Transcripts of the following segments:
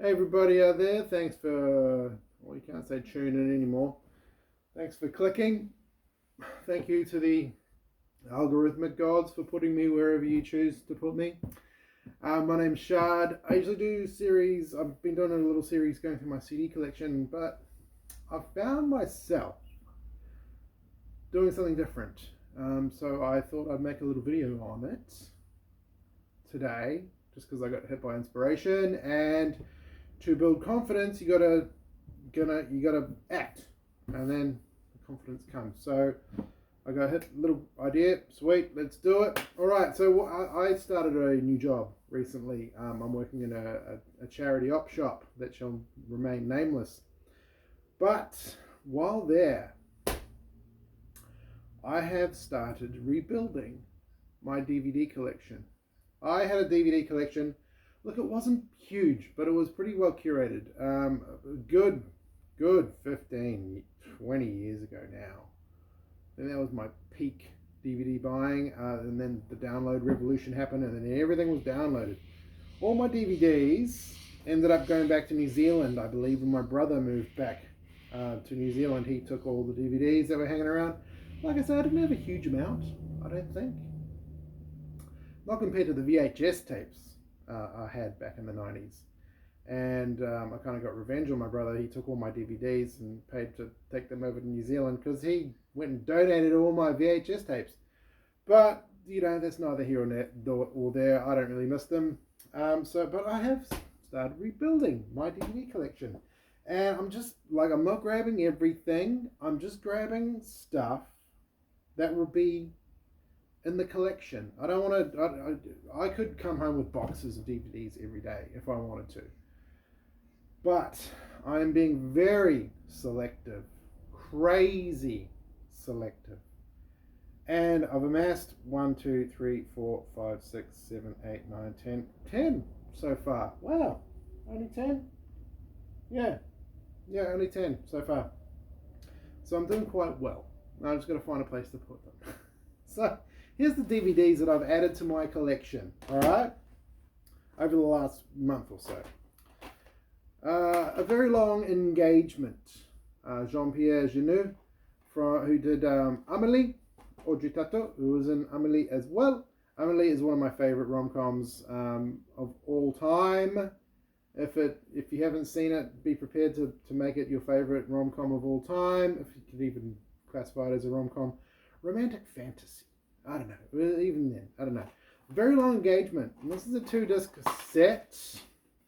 Hey everybody out there, thanks for, well, you can't say tune in anymore. Thanks for clicking. Thank you to the algorithmic gods for putting me wherever you choose to put me. My name's Shard. I usually do series, I've been doing a little series going through my CD collection, but I've found myself doing something different. So I thought I'd make a little video on it today, just because I got hit by inspiration. And to build confidence, you gotta act, and then the confidence comes. So I got hit, little idea, sweet, let's do it. All right, so I started a new job recently. I'm working in a charity op shop that shall remain nameless. But while there, I have started rebuilding my DVD collection. I had a DVD collection. Look, it wasn't huge, but it was pretty well curated. Good 15, 20 years ago now. Then that was my peak DVD buying, and then the download revolution happened, and then everything was downloaded. All my DVDs ended up going back to New Zealand, I believe, when my brother moved back to New Zealand. He took all the DVDs that were hanging around. Like I said, I didn't have a huge amount, I don't think. Not compared to the VHS tapes I had back in the 90s. And I kind of got revenge on my brother. He took all my DVDs and paid to take them over to New Zealand because he went and donated all my VHS tapes. But, that's neither here or there. I don't really miss them. But I have started rebuilding my DVD collection. And I'm not grabbing everything. I'm just grabbing stuff that will be in the collection. I don't want to. I could come home with boxes of DVDs every day if I wanted to, but I'm being very selective, crazy selective, and I've amassed 1, 2, 3, 4, 5, 6, 7, 8, 9, 10 so far. Wow, only 10? Yeah, only 10 so far. So I'm doing quite well. I've just got to find a place to put them. So here's the DVDs that I've added to my collection, all right, over the last month or so. A Very Long Engagement, Jean-Pierre Jeunet, who did Amélie, Audrey Tautou, who was in Amélie as well. Amélie is one of my favorite rom-coms of all time. If you haven't seen it, be prepared to make it your favorite rom-com of all time, if you could even classify it as a rom-com. Romantic fantasy. I don't know. Even then, I don't know. Very Long Engagement. This is a 2-disc set.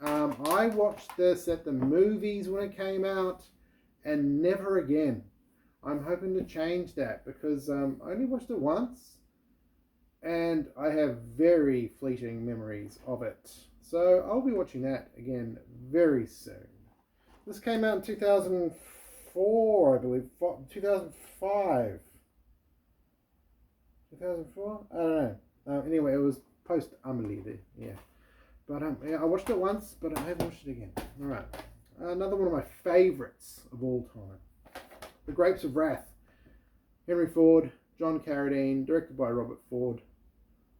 I watched this at the movies when it came out, and never again. I'm hoping to change that because I only watched it once, and I have very fleeting memories of it. So I'll be watching that again very soon. This came out in 2004, I believe. 2005. 2004? I don't know. Anyway, it was post Amélie there. Yeah. But I watched it once, but I haven't watched it again. All right. Another one of my favorites of all time. The Grapes of Wrath. Henry Ford, John Carradine, directed by Robert Ford.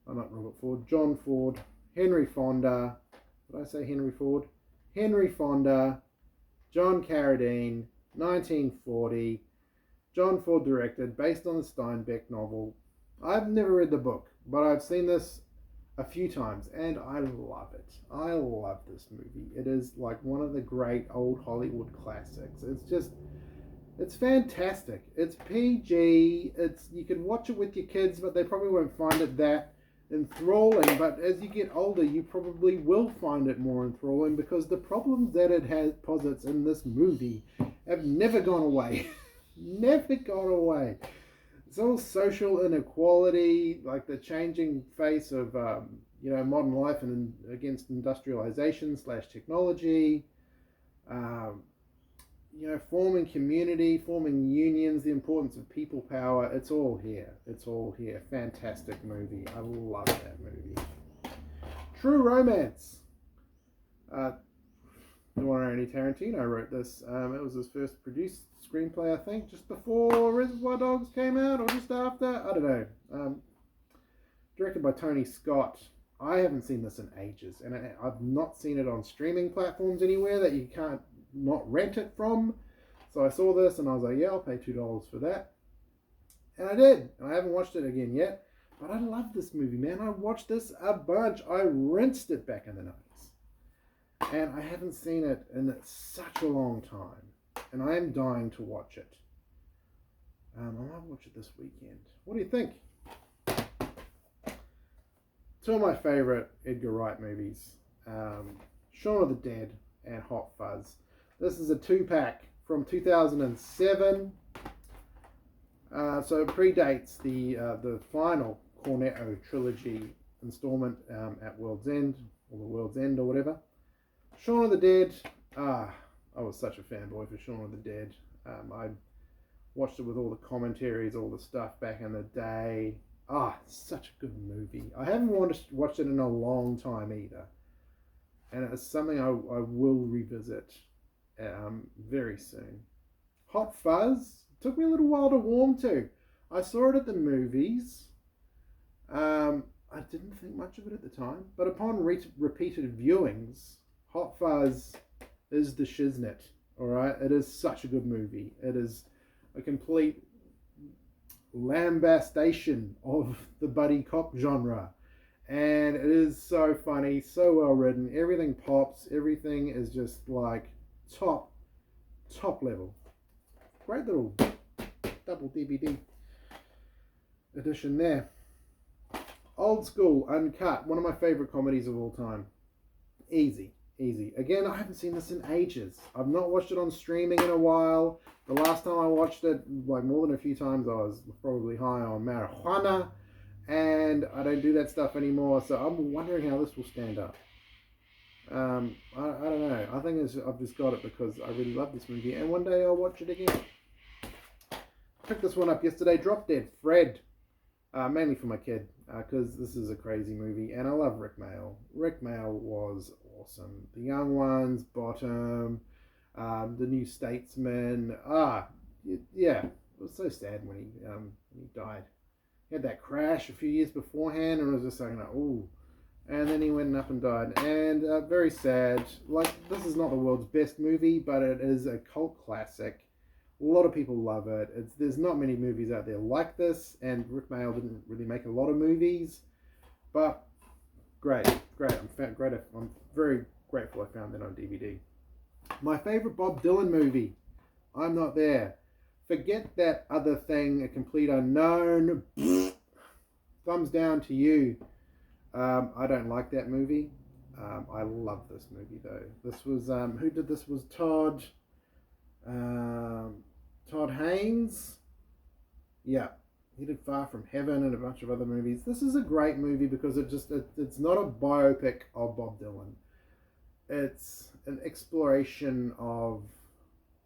Oh, not Robert Ford. John Ford. Henry Fonda. Did I say Henry Ford? Henry Fonda. John Carradine. 1940. John Ford directed, based on the Steinbeck novel. I've never read the book, but I've seen this a few times, and I love it. I love this movie. It is like one of the great old Hollywood classics. It's fantastic. It's PG. You can watch it with your kids, but they probably won't find it that enthralling. But as you get older, you probably will find it more enthralling because the problems that it posits in this movie have never gone away. Never gone away. It's all social inequality, like the changing face of modern life and against industrialization / technology. Forming community, forming unions, the importance of people power. It's all here. It's all here. Fantastic movie. I love that movie. True Romance. The one and only Tarantino wrote this. It was his first produced screenplay, I think, just before Reservoir Dogs came out, or just after. I don't know. Directed by Tony Scott. I haven't seen this in ages, and I've not seen it on streaming platforms anywhere that you can't not rent it from. So I saw this and I was like, yeah, I'll pay $2 for that. And I did. And I haven't watched it again yet. But I love this movie, man. I watched this a bunch. I rinsed it back in the 90s. And I haven't seen it in such a long time. And I am dying to watch it. I might watch it this weekend. What do you think? Two of my favorite Edgar Wright movies, Shaun of the Dead and Hot Fuzz. This is a 2-pack from 2007. So it predates the final Cornetto trilogy installment at World's End, or the World's End or whatever. Shaun of the Dead. I was such a fanboy for Shaun of the Dead. I watched it with all the commentaries, all the stuff back in the day. Such a good movie. I haven't watched it in a long time either. And it's something I will revisit very soon. Hot Fuzz took me a little while to warm to. I saw it at the movies. I didn't think much of it at the time. But upon repeated viewings, Hot Fuzz is the shiznit. Alright? It is such a good movie. It is a complete lambastation of the buddy cop genre, and it is so funny, so well written. Everything pops, everything is just like top level. Great little double DVD edition there. Old School Uncut, one of my favorite comedies of all time. Easy. Again, I haven't seen this in ages. I've not watched it on streaming in a while. The last time I watched it, like more than a few times, I was probably high on marijuana, and I don't do that stuff anymore. So I'm wondering how this will stand up. I don't know. I think I've just got it because I really love this movie, and one day I'll watch it again. Picked this one up yesterday. Drop Dead Fred. Mainly for my kid, because this is a crazy movie, and I love Rick Mayall. Rick Mayall was awesome. The Young Ones, Bottom, The New Statesman. Yeah, it was so sad when he died. He had that crash a few years beforehand, and it was just like, ooh. And then he went up and died, and very sad. Like, this is not the world's best movie, but it is a cult classic. A lot of people love it. There's not many movies out there like this, and Rick Mayall didn't really make a lot of movies, but great. I'm very grateful I found that on DVD. My favorite Bob Dylan movie, I'm Not There. Forget That Other Thing, A Complete Unknown. Thumbs down to you. I don't like that movie. I love this movie though. This was who did this? Was Todd Haynes. Yeah, he did Far From Heaven and a bunch of other movies. This is a great movie because it's not a biopic of Bob Dylan. It's an exploration of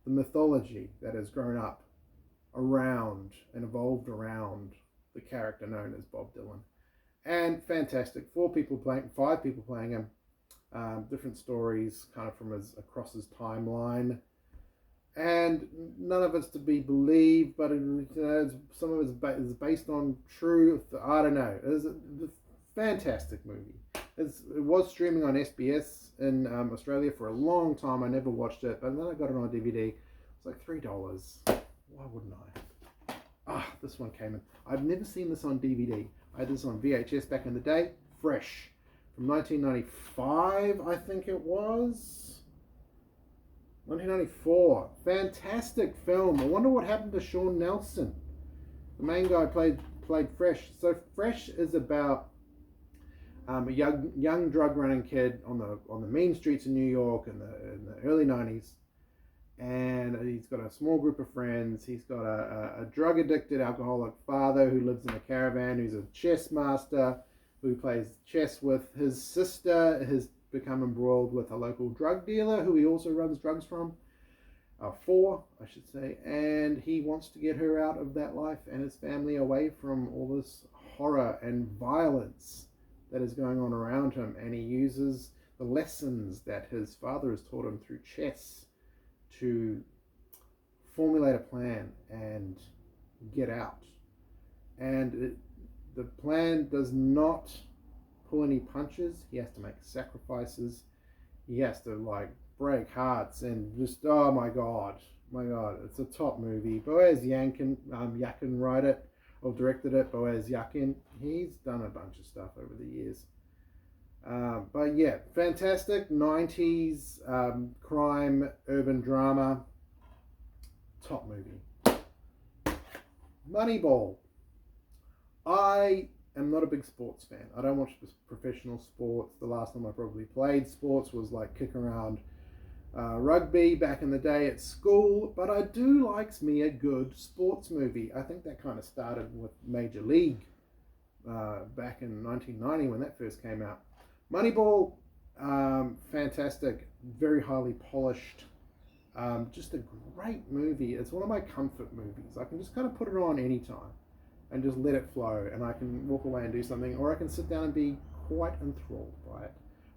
the mythology that has grown up around and evolved around the character known as Bob Dylan. And fantastic. 5 people playing him. Different stories kind of from across his timeline. And none of it's to be believed, but some of it is based on truth. I don't know. It's a fantastic movie. It was streaming on SBS in Australia for a long time. I never watched it, but then I got it on DVD. It's like $3. Why wouldn't I? This one came in. I've never seen this on DVD. I had this on VHS back in the day. Fresh. From 1995, I think it was. 1994. Fantastic film. I wonder what happened to Sean Nelson. The main guy played Fresh. So Fresh is about a young drug running kid on the mean streets of New York in the early 90s, and he's got a small group of friends. He's got a drug addicted alcoholic father who lives in a caravan, who's a chess master who plays chess with his sister, has become embroiled with a local drug dealer who he also runs drugs for, I should say, and he wants to get her out of that life and his family away from all this horror and violence that is going on around him, and he uses the lessons that his father has taught him through chess to formulate a plan and get out. And the plan does not pull any punches. He has to make sacrifices. He has to like break hearts and just oh my god, it's a top movie. Boaz Yakin wrote it or directed it. Boaz Yakin, he's done a bunch of stuff over the years. But yeah, fantastic 90s crime urban drama, top movie. Moneyball. I am not a big sports fan. I don't watch professional sports. The last time I probably played sports was like kick around rugby back in the day at school, but I do like me a good sports movie. I think that kind of started with Major League back in 1990 when that first came out. Moneyball, fantastic, very highly polished, just a great movie. It's one of my comfort movies. I can just kind of put it on anytime and just let it flow, and I can walk away and do something, or I can sit down and be quite enthralled by it.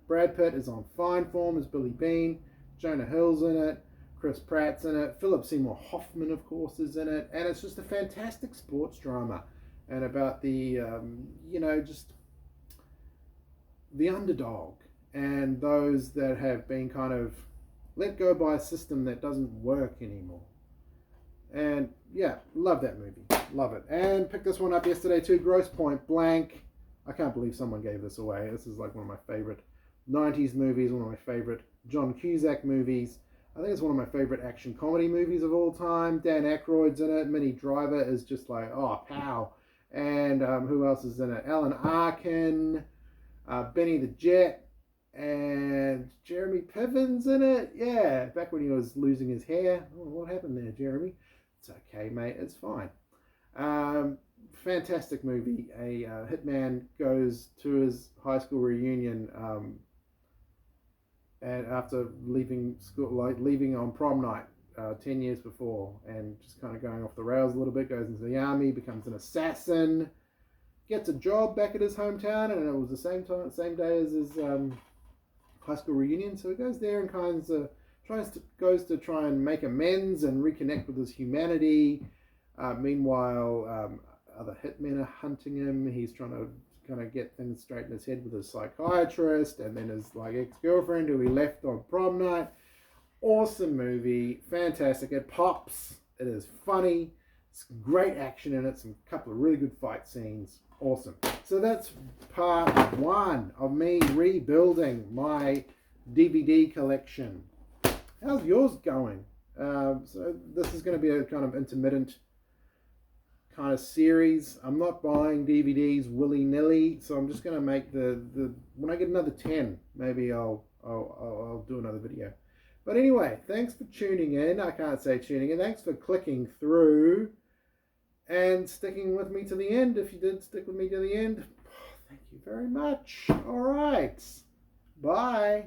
Brad Pitt is on fine form as Billy Bean. Jonah Hill's in it. Chris Pratt's in it. Philip Seymour Hoffman, of course, is in it. And it's just a fantastic sports drama. And about the, just the underdog and those that have been kind of let go by a system that doesn't work anymore. And yeah, love that movie. Love it. And picked this one up yesterday too, Grosse Pointe Blank. I can't believe someone gave this away. This is like one of my favorite 90s movies, one of my favorite John Cusack movies. I think it's one of my favorite action comedy movies of all time. Dan Aykroyd's in it. Minnie Driver is just like, oh, pow. And who else is in it? Alan Arkin, Benny the Jet, and Jeremy Piven's in it. Yeah, back when he was losing his hair. Oh, what happened there, Jeremy? It's okay, mate. It's fine. Fantastic movie. A hitman goes to his high school reunion and after leaving school, like leaving on prom night 10 years before, and just kind of going off the rails a little bit, goes into the army, becomes an assassin, gets a job back at his hometown, and it was the same day as his high school reunion. So he goes there and goes to try and make amends and reconnect with his humanity. Meanwhile, other hitmen are hunting him. He's trying to kind of get things straight in his head with his psychiatrist, and then his like ex-girlfriend who he left on prom night. Awesome movie, fantastic. It pops. It is funny. It's great action in it. Some couple of really good fight scenes. Awesome. So that's part one of me rebuilding my DVD collection. How's yours going? So this is going to be a kind of intermittent kind of series. I'm not buying DVDs willy-nilly, so I'm just going to make the when I get another 10, maybe I'll do another video. But anyway, thanks for tuning in. I can't say tuning in. Thanks for clicking through and sticking with me to the end. If you did stick with me to the end, thank you very much. All right. Bye.